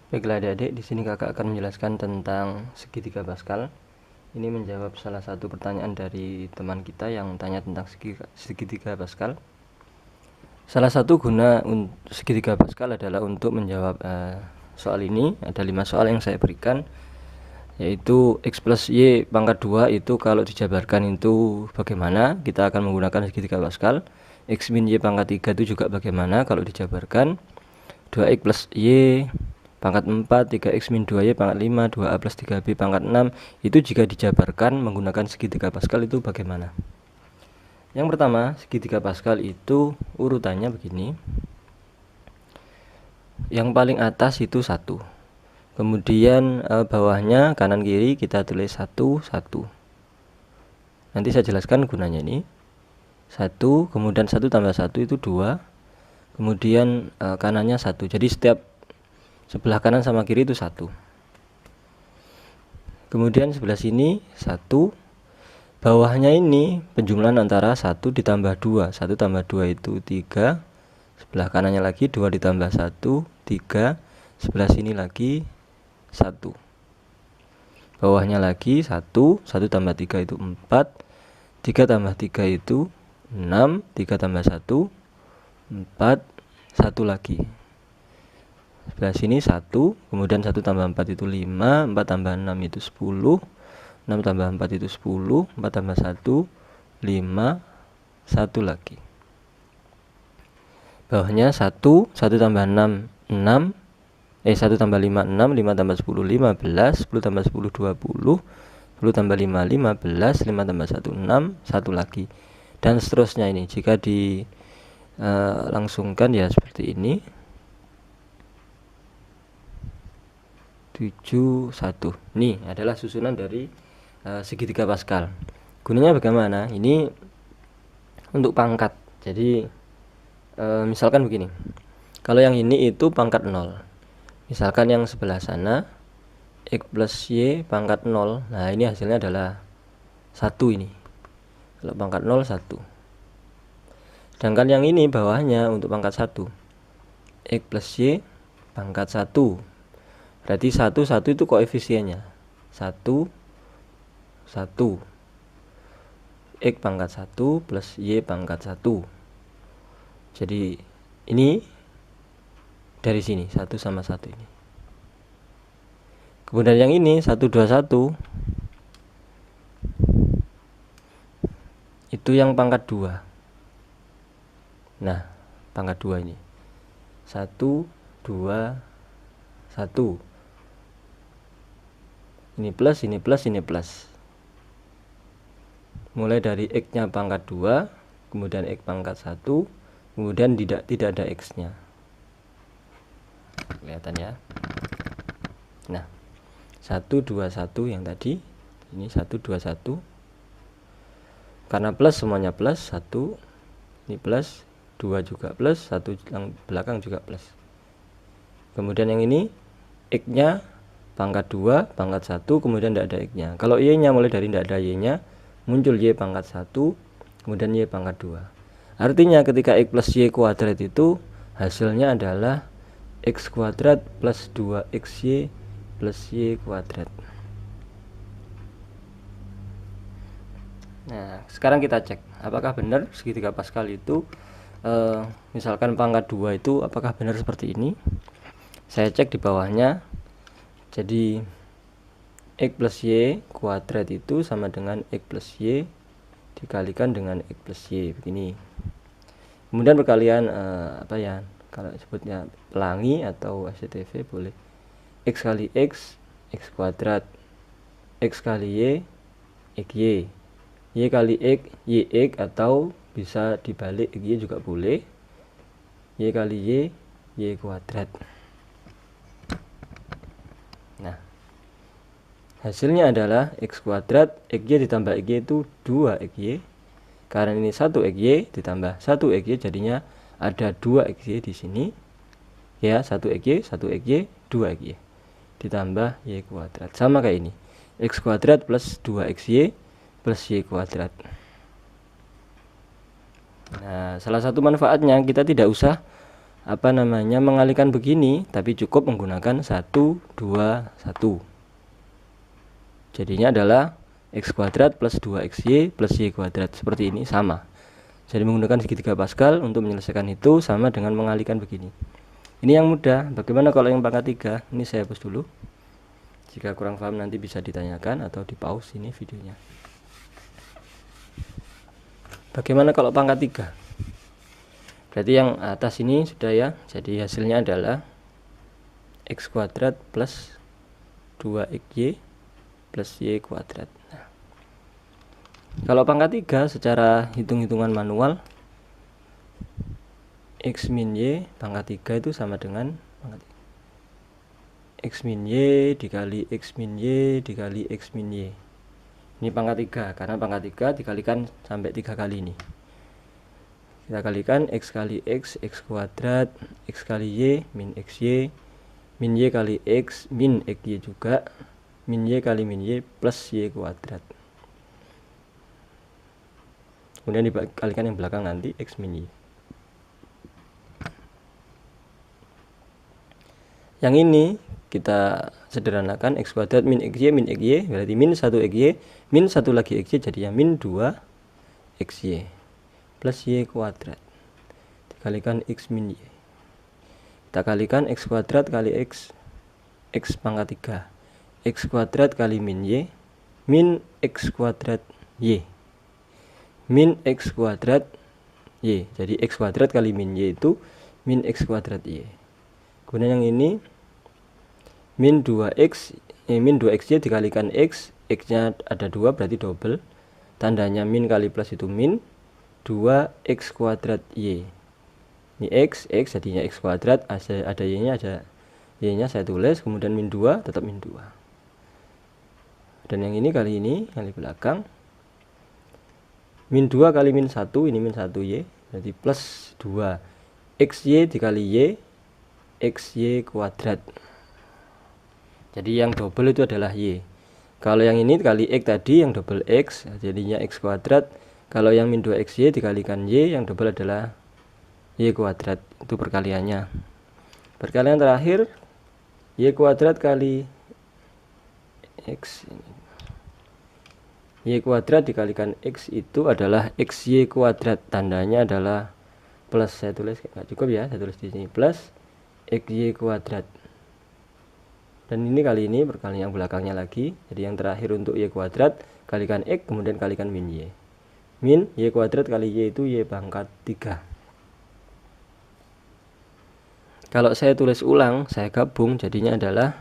Baiklah adik-adik, di sini kakak akan menjelaskan tentang segitiga Pascal. Ini menjawab salah satu pertanyaan dari teman kita yang tanya tentang segitiga Pascal. Salah satu guna segitiga Pascal adalah untuk menjawab soal ini. Ada 5 soal yang saya berikan, yaitu x plus y pangkat 2 itu kalau dijabarkan itu bagaimana. Kita akan menggunakan segitiga Pascal. X min y pangkat 3 itu juga bagaimana kalau dijabarkan. 2x plus y pangkat 4, 3x min 2y pangkat 5, 2a plus 3b pangkat 6. Itu jika dijabarkan menggunakan segitiga Pascal itu bagaimana? Yang pertama, segitiga Pascal itu urutannya begini. Yang paling atas itu 1. Kemudian bawahnya kanan kiri kita tulis 1, 1. Nanti saya jelaskan gunanya ini. 1, kemudian 1 tambah 1 itu 2. Kemudian kanannya 1. Jadi setiap sebelah kanan sama kiri itu 1. Kemudian sebelah sini 1. Bawahnya ini penjumlahan antara 1 ditambah 2. 1 tambah 2 itu 3. Sebelah kanannya lagi 2 ditambah 1, 3. Sebelah sini lagi 1. Bawahnya lagi 1. 1 tambah 3 itu 4. 3 tambah 3 itu 6. 3 tambah 1, 4. 1 lagi. Sebelah sini 1, kemudian 1 tambah 4 itu 5, 4 tambah 6 itu 10, 6 tambah 4 itu 10, 4 tambah 1, 5, 1 lagi. Bawahnya 1, 1 tambah 6, 6, 1 tambah 5, 6, 5 tambah 10, 15, 10 tambah 10, 20, 10 tambah 5, 15, 5 tambah 1, 6, 1 lagi. Dan seterusnya ini, jika dilangsungkan ya seperti ini. 7, 1. Ini adalah susunan dari segitiga Pascal. Gunanya bagaimana? Ini untuk pangkat. Jadi misalkan begini. Kalau yang ini itu pangkat 0. Misalkan yang sebelah sana x plus y pangkat 0. Nah, ini hasilnya adalah 1 ini. Kalau pangkat 0 1. Sedangkan yang ini bawahnya untuk pangkat 1. X plus y pangkat 1. Berarti 1, 1 itu koefisiennya 1, 1. X pangkat 1 plus Y pangkat 1. Jadi ini dari sini 1 sama 1 ini. Kemudian yang ini 1, 2, 1 itu yang pangkat 2. Nah, pangkat 2 ini 1, 2, 1. Ini plus, ini plus, ini plus. Mulai dari x nya pangkat 2, kemudian x pangkat 1, kemudian tidak ada x nya. Kelihatan ya. Nah, 1, 2, 1 yang tadi. Ini 1, 2, 1. Karena plus semuanya plus. 1 ini plus, 2 juga plus, 1 yang belakang juga plus. Kemudian yang ini x nya pangkat 2, pangkat 1, kemudian tidak ada x-nya. Kalau y-nya mulai dari tidak ada y-nya, muncul y pangkat 1, kemudian y pangkat 2. Artinya ketika x plus y kuadrat itu hasilnya adalah x kuadrat plus 2xy plus y kuadrat. Nah, sekarang kita cek apakah benar segitiga Pascal itu misalkan pangkat 2 itu apakah benar seperti ini. Saya cek di bawahnya. Jadi x plus y kuadrat itu sama dengan x plus y dikalikan dengan x plus y begini. Kemudian perkalian kalau sebutnya pelangi atau SCTV boleh. X kali x kuadrat, x kali y xy, y kali x yx, atau bisa dibalik y juga boleh, y kali y kuadrat. Nah, hasilnya adalah x kuadrat xy ditambah xy itu 2xy. Karena ini 1xy ditambah 1xy jadinya ada 2xy di sini. Ya, 1xy, 1xy, 2xy ditambah y kuadrat. Sama kayak ini. X kuadrat plus 2xy plus y kuadrat. Nah, salah satu manfaatnya kita tidak usah mengalihkan begini, tapi cukup menggunakan 1, 2, 1. Jadinya adalah x kuadrat plus 2xy plus y kuadrat, seperti ini, sama. Jadi menggunakan segitiga Pascal untuk menyelesaikan itu sama dengan mengalihkan begini. Ini yang mudah. Bagaimana kalau yang pangkat 3? Ini saya hapus dulu. Jika kurang paham nanti bisa ditanyakan atau di pause ini videonya. Bagaimana kalau pangkat 3? Berarti yang atas ini sudah ya. Jadi hasilnya adalah x kuadrat plus 2xy plus y kuadrat. Nah, kalau pangkat 3 secara hitung-hitungan manual, x min y pangkat 3 itu sama dengan x min y dikali x min y dikali x min y. Ini pangkat 3, karena pangkat 3 dikalikan sampai 3 kali ini. Kita kalikan x kali x kuadrat, x kali y min xy, min y kali x min xy juga, min y kali min y plus y kuadrat. Kemudian dikalikan yang belakang nanti x min y. Yang ini kita sederhanakan, x kuadrat min xy berarti min 1 xy min 1 lagi xy, jadinya min 2 xy plus y kuadrat dikalikan x min y. Kita kalikan x kuadrat kali x pangkat 3, x kuadrat kali min y min x kuadrat y min x kuadrat y. Jadi x kuadrat kali min y itu min x kuadrat y. Kemudian yang ini min 2x min 2xy dikalikan x nya ada 2 berarti double, tandanya min kali plus itu min 2x kuadrat y. Ini x jadinya x kuadrat, ada y nya, ada y nya saya tulis, kemudian min 2 tetap min 2. Dan yang ini kali belakang min 2 kali min 1, ini min 1y berarti plus 2 xy dikali y xy kuadrat. Jadi yang double itu adalah y. Kalau yang ini kali x tadi yang double x, jadinya x kuadrat. Kalau yang min 2xy dikalikan y, yang double adalah y kuadrat. Itu perkaliannya. Perkalian terakhir y kuadrat kali x, y kuadrat dikalikan x itu adalah xy kuadrat. Tandanya adalah plus, saya tulis nggak cukup ya, saya tulis di sini plus xy kuadrat. Dan ini kali ini perkalian yang belakangnya lagi. Jadi yang terakhir untuk y kuadrat kalikan x, kemudian kalikan min y. Min y kuadrat kali y itu y pangkat 3. Kalau saya tulis ulang, saya gabung, jadinya adalah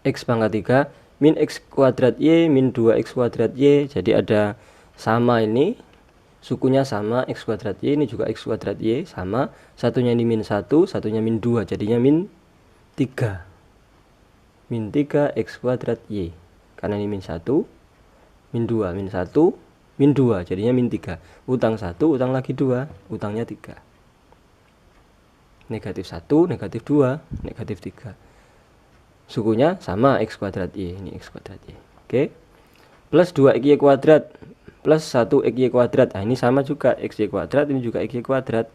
x pangkat 3 min x kuadrat y min 2x kuadrat y. Jadi ada sama, ini sukunya sama, x kuadrat y, ini juga x kuadrat y sama, satunya ini min 1, satunya min 2, jadinya min 3 x kuadrat y, karena ini min 1 min 2 min 1 min 2, jadinya min 3, utang 1 utang lagi 2, utangnya 3, negatif 1 negatif 2 negatif 3, sukunya sama, x kuadrat y, ini x kuadrat y. Oke, plus 2xy kuadrat plus 1xy kuadrat. Nah, ini sama juga, xy kuadrat, ini juga xy kuadrat.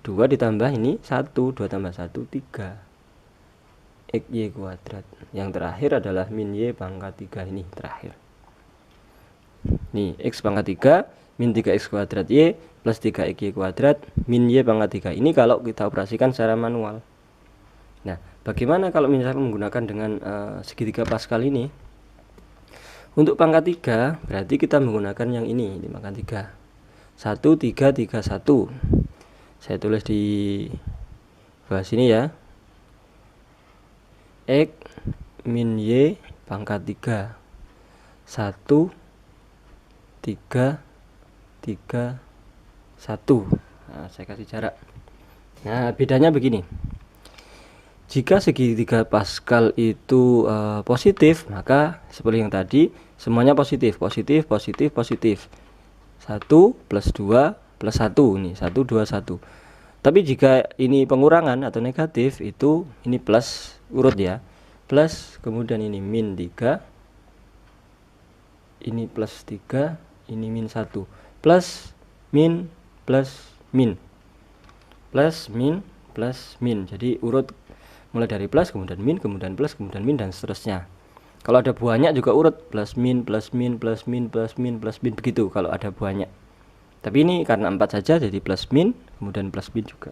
2 ditambah ini 1, 2 tambah 1, 3 xy kuadrat. Yang terakhir adalah min y pangkat 3, ini terakhir. Nih, x pangkat 3 min 3x kuadrat y plus 3xy kuadrat min y pangkat 3. Ini kalau kita operasikan secara manual. Nah, bagaimana kalau misalnya menggunakan dengan segitiga Pascal ini? Untuk pangkat 3 berarti kita menggunakan yang ini pangkat 3. 1 3 3 1. Saya tulis di bawah sini ya. X min y pangkat 3. 1 3 3 1. Nah, saya kasih jarak. Nah, bedanya begini. Jika segitiga Pascal itu positif, maka seperti yang tadi semuanya positif, positif, positif, positif. 1 plus 2 plus 1, ini 1 2 1. Tapi jika ini pengurangan atau negatif, itu ini plus urut ya, plus kemudian ini min 3, ini plus 3, ini min 1, plus min plus min, plus min plus min. Jadi urut mulai dari plus kemudian min kemudian plus kemudian min dan seterusnya. Kalau ada banyak juga urut plus min plus min plus min plus min plus min, begitu kalau ada banyak. Tapi ini karena 4 saja jadi plus min kemudian plus min juga.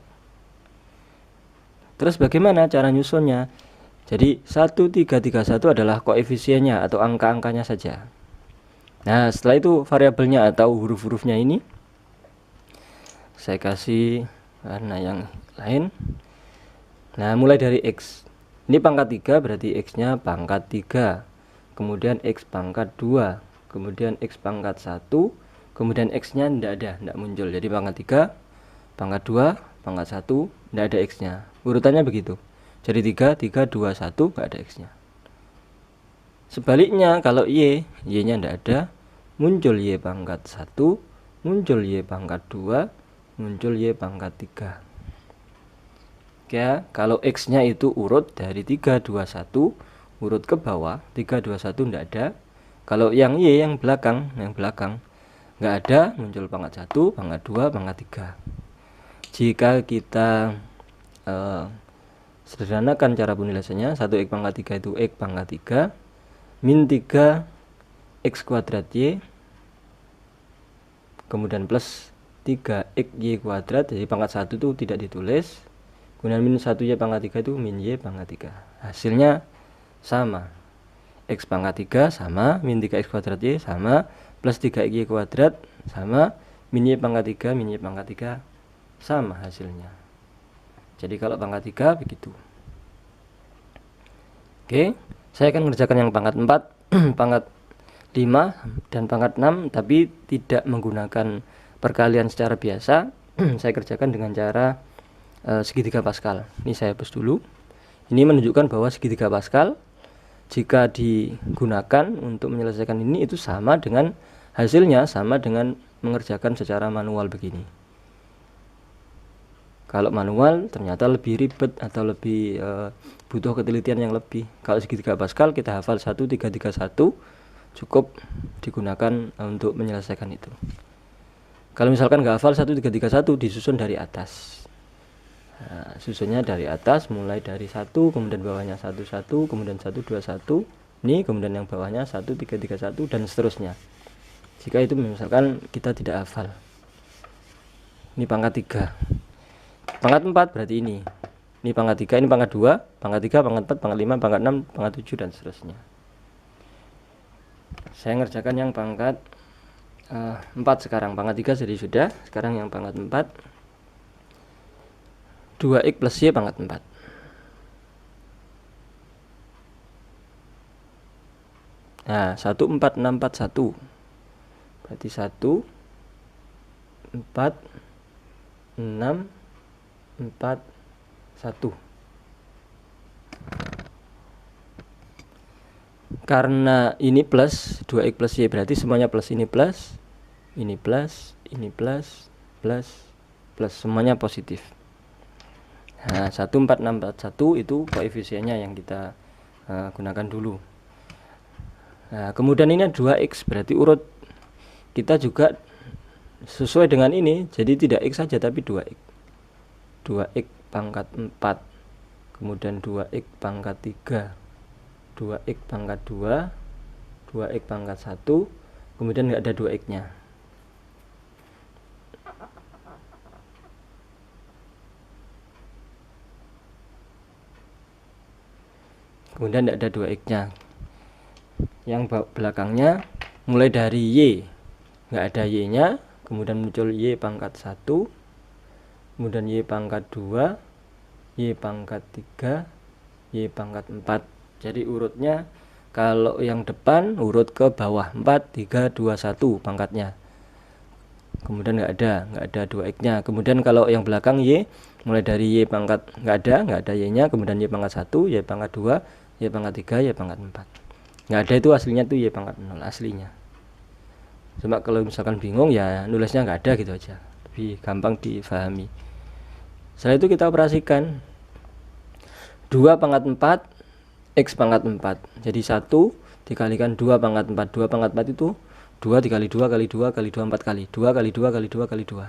Terus bagaimana cara nyusunnya? Jadi 1331 adalah koefisiennya atau angka-angkanya saja. Nah, setelah itu variabelnya atau huruf-hurufnya ini saya kasih warna yang lain. Nah, mulai dari X. Ini pangkat 3 berarti X-nya pangkat 3. Kemudian X pangkat 2. Kemudian X pangkat 1. Kemudian X-nya tidak muncul. Jadi pangkat 3, pangkat 2, pangkat 1, tidak ada X-nya. Urutannya begitu. Jadi 3, 3, 2, 1, nggak ada X-nya. Sebaliknya kalau Y-nya tidak ada, muncul Y pangkat 1, muncul Y pangkat 2, muncul Y pangkat 3. Ya, kalau X-nya itu urut dari 3, 2, 1, urut ke bawah, 3, 2, 1 tidak ada. Kalau yang Y yang belakang nggak ada, muncul pangkat 1, pangkat 2, pangkat 3. Jika kita sederhanakan cara penulisannya, 1x pangkat 3 itu x pangkat 3 min 3 x kuadrat y, kemudian plus 3x y kuadrat. Jadi pangkat 1 itu tidak ditulis, kemudian min 1 y pangkat 3 itu min y pangkat 3. Hasilnya sama, x pangkat 3 sama min 3x kuadrat y sama plus 3x y kuadrat sama min y pangkat 3 min y pangkat 3 sama hasilnya. Jadi kalau pangkat 3 begitu. Oke, saya akan mengerjakan yang pangkat 4, pangkat 5 dan pangkat 6, tapi tidak menggunakan perkalian secara biasa. Saya kerjakan dengan cara segitiga Pascal. Ini saya hapus dulu. Ini menunjukkan bahwa segitiga Pascal jika digunakan untuk menyelesaikan ini itu sama dengan hasilnya sama dengan mengerjakan secara manual begini. Kalau manual ternyata lebih ribet atau lebih butuh ketelitian yang lebih. Kalau segitiga Pascal kita hafal 1331 cukup digunakan untuk menyelesaikan itu. Kalau misalkan nggak hafal 1331 disusun dari atas. Nah, susunnya dari atas mulai dari 1, kemudian bawahnya 11, kemudian 121, ini kemudian yang bawahnya 1331 dan seterusnya. Jika itu misalkan kita tidak hafal. Ini pangkat 3. Pangkat 4 berarti ini pangkat 3, ini pangkat 2, pangkat 3, pangkat 4, pangkat 5, pangkat 6, pangkat 7 dan seterusnya. Saya ngerjakan yang pangkat 4 sekarang. Pangkat 3 jadi sudah. Sekarang yang pangkat 4, 2x plus y pangkat 4. Nah, 14641 berarti 1 4 6 4 1. Karena ini plus 2x plus y berarti semuanya plus, ini plus, ini plus, ini plus, plus, plus, semuanya positif. Nah, 14641 itu koefisiennya yang kita gunakan dulu. Nah, kemudian ini 2x berarti urut kita juga sesuai dengan ini, jadi tidak x saja tapi 2x. 2x pangkat 4, kemudian 2x pangkat 3, 2x pangkat 2, 2x pangkat 1, kemudian nggak ada 2x nya. Kemudian tidak ada 2x nya. Yang belakangnya mulai dari y, nggak ada y nya, kemudian muncul y pangkat 1, kemudian y pangkat 2, y pangkat 3, y pangkat 4. Jadi urutnya kalau yang depan urut ke bawah 4, 3, 2, 1 pangkatnya. Kemudian nggak ada 2x nya. Kemudian kalau yang belakang y mulai dari y pangkat nggak ada y nya, kemudian y pangkat 1, y pangkat 2, y pangkat 3, y pangkat 4. Nggak ada itu aslinya tuh y pangkat 0 aslinya. Cuma kalau misalkan bingung ya nulisnya nggak ada gitu aja, lebih gampang difahami. Setelah itu kita operasikan 2 pangkat 4 x pangkat 4. Jadi 1 dikalikan 2 pangkat 4. 2 pangkat 4 itu 2 dikali 2 kali 2 kali 2 4 kali. 2 kali 2 kali 2 kali 2.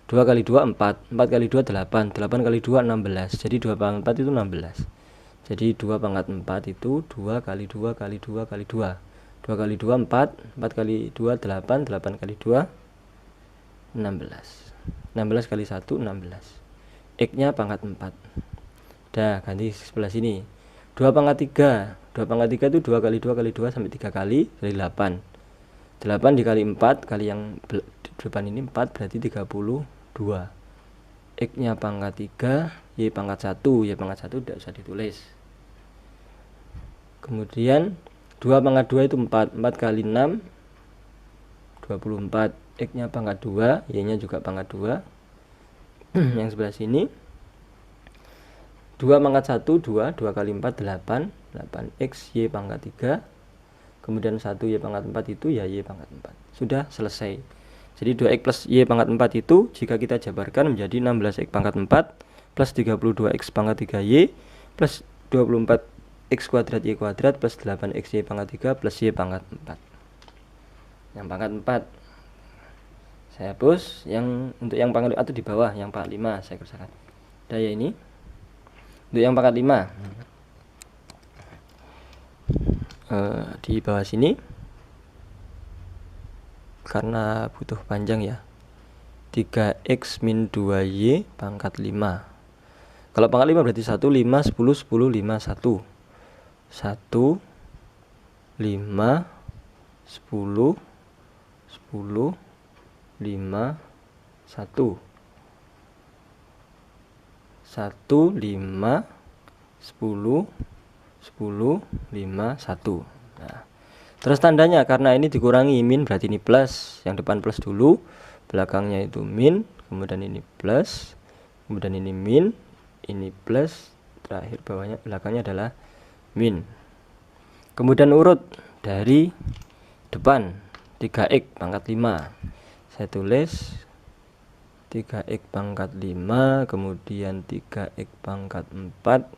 2 kali 2 4, 4 kali 2 8, 8 kali 2 16. Jadi 2 pangkat 4 itu 16. Jadi 2 pangkat 4 itu 2 kali 2 kali 2 kali 2. 2 kali 2 4, 4 kali 2 8, 8 kali 2 16. 16 kali 1 16. X-nya pangkat 4. Dah, ganti sebelah sini. 2 pangkat 3. 2 pangkat 3 itu 2 kali 2 kali 2 sampai 3 kali, dari 8. 8 dikali 4 kali yang depan ini 4 berarti 32. X-nya pangkat 3, Y pangkat 1. Y pangkat 1 tidak usah ditulis. Kemudian 2 pangkat 2 itu 4. 4 kali 6 24. X-nya pangkat 2, Y-nya juga pangkat 2. Yang sebelah sini 2 pangkat 1 2, 2 kali 4 8, 8x Y pangkat 3. Kemudian 1 Y pangkat 4 itu ya Y pangkat 4. Sudah selesai. Jadi 2x plus Y pangkat 4 itu jika kita jabarkan menjadi 16x pangkat 4 plus 32x pangkat 3Y plus 24x kuadrat Y kuadrat plus 8x Y pangkat 3 plus Y pangkat 4. Yang pangkat 4 saya hapus, yang untuk yang pangkat 5 atau di bawah yang pangkat 5 saya kerjakan. Daya ini untuk yang pangkat 5 di bawah sini karena butuh panjang ya, 3x min 2y pangkat 5. Kalau pangkat 5 berarti 1 5 10 10 5 1 1 5 10 10 5 1 1 5 10 10 5 1. Nah, terus tandanya karena ini dikurangi min berarti ini plus, yang depan plus dulu, belakangnya itu min, kemudian ini plus, kemudian ini min, ini plus, terakhir bawahnya belakangnya adalah min. Kemudian urut dari depan 3x pangkat 5. Saya tulis 3x pangkat 5, kemudian 3x pangkat 4,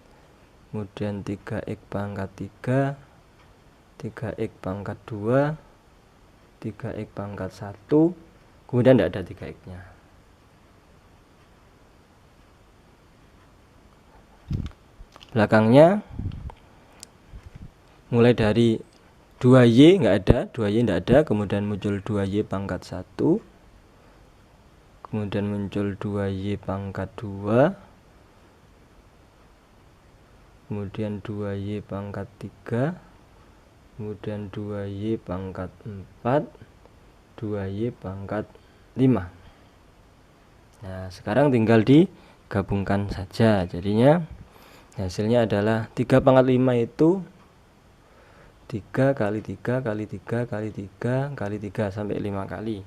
kemudian 3x pangkat 3, 3x pangkat 2, 3x pangkat 1, kemudian tidak ada 3x nya. Belakangnya mulai dari 2y nggak ada, 2y nggak ada, kemudian muncul 2y pangkat 1, kemudian muncul 2y pangkat 2, kemudian 2y pangkat 3, kemudian 2y pangkat 4, 2y pangkat 5. Nah, sekarang tinggal digabungkan saja. Jadinya hasilnya adalah 3 pangkat 5 itu 3 kali 3 kali 3 kali 3 kali 3 sampai 5 kali.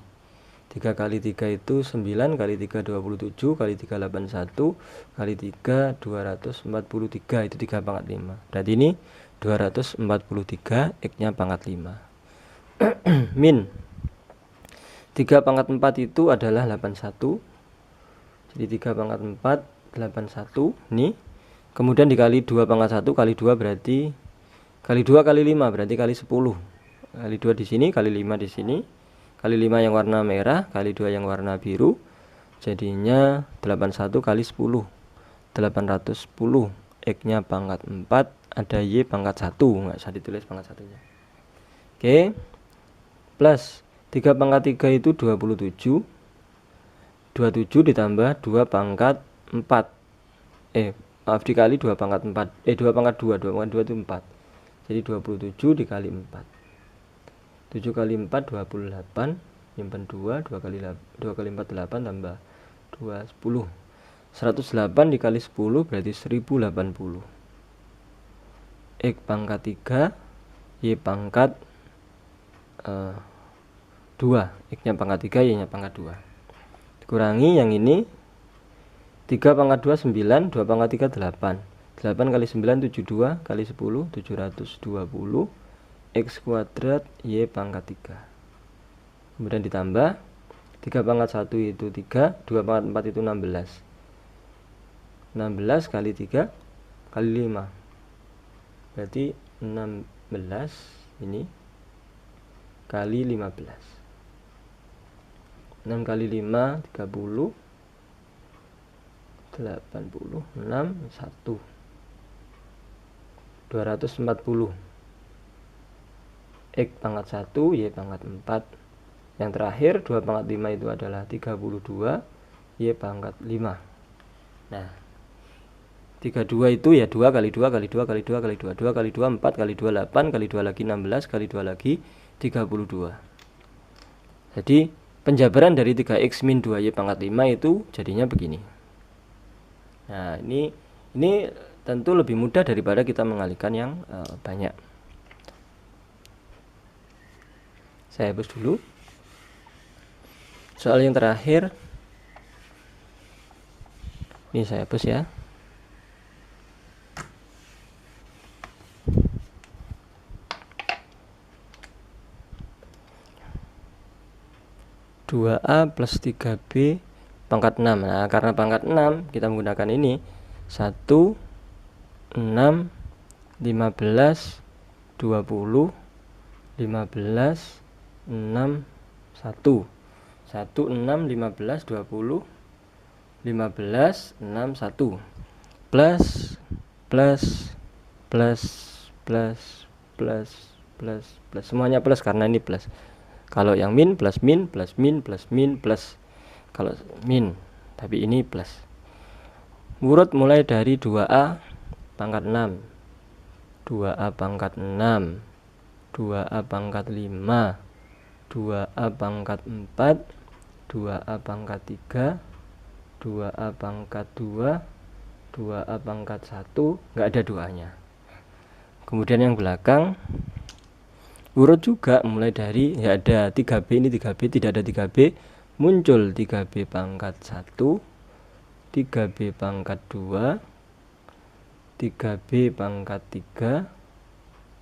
3 kali 3 itu 9, kali 3 27, kali 3 81, kali 3 243, itu 3 pangkat 5. Berarti ini 243, X nya pangkat 5. Min 3 pangkat 4 itu adalah 81. Jadi 3 pangkat 4 81 ini. Kemudian dikali 2 pangkat 1 kali 2 berarti kali 2 kali 5 berarti kali 10. Kali 2 di sini, kali 5 di sini. Kali 5 yang warna merah, kali 2 yang warna biru. Jadinya 81 kali 10. 810. X-nya pangkat 4, ada Y pangkat 1, nggak usah ditulis pangkat 1-nya. Oke. Plus 3 pangkat 3 itu 27. 27 ditambah 2 pangkat 4. Maaf, dikali 2 pangkat 4. 2 pangkat 2, 2 pangkat 2 itu 4. Jadi 27 dikali 4. 7 kali 4 28, nyimpen 2, 2 kali 4 8 tambah 2 10. 108 dikali 10 berarti 1080. X pangkat 3, Y pangkat 2. X nya pangkat 3, Y nya pangkat 2. Dikurangi yang ini 3 pangkat 2 9, 2 pangkat 3 8. 8 kali 9 72, kali 10 720. X kuadrat Y pangkat 3. Kemudian ditambah 3 pangkat 1 itu 3, 2 pangkat 4 itu 16. 16 kali 3 kali 5. Berarti 16 ini kali 15. 6 kali 5 30, 86 1 240 X pangkat 1 Y pangkat 4. Yang terakhir 2 pangkat 5 itu adalah 32 Y pangkat 5. Nah 32 itu ya 2 kali 2 kali 2 kali 2 kali 2 2 kali 2 4 kali 2 8 kali 2 lagi 16 kali 2 lagi 32. Jadi penjabaran dari 3x min 2y pangkat 5 itu jadinya begini. Nah ini tentu lebih mudah daripada kita mengalihkan yang banyak. Saya hapus dulu. Soal yang terakhir ini saya hapus ya. 2A plus 3B pangkat 6. Nah, karena pangkat 6 kita menggunakan ini 1, 6, 15, 20, 15, 6, 1 1, 6, 15, 20, 15, 6, 1 plus semuanya plus karena ini plus. Kalau yang min plus min plus min plus min plus, kalau min tapi ini plus. Urut mulai dari 2A pangkat 6, 2A pangkat 6, 2A pangkat 5, 2A pangkat 4, 2A pangkat 3, 2A pangkat 2, 2A pangkat 1, nggak ada 2-nya. Kemudian yang belakang urut juga mulai dari ya ada 3B, ini 3B, tidak ada 3B, muncul 3B pangkat 1, 3B pangkat 2, 3B pangkat 3,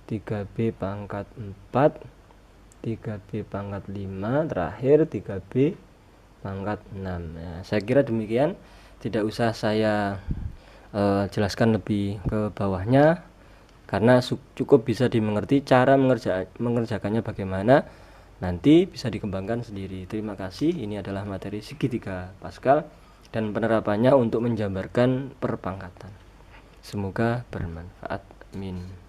3B pangkat 4, 3B pangkat 5, terakhir 3B pangkat 6. Nah, saya kira demikian, tidak usah saya jelaskan lebih ke bawahnya, karena cukup bisa dimengerti cara mengerjakannya bagaimana, nanti bisa dikembangkan sendiri. Terima kasih. Ini adalah materi segitiga Pascal dan penerapannya untuk menjabarkan perpangkatan. Semoga bermanfaat. Amin.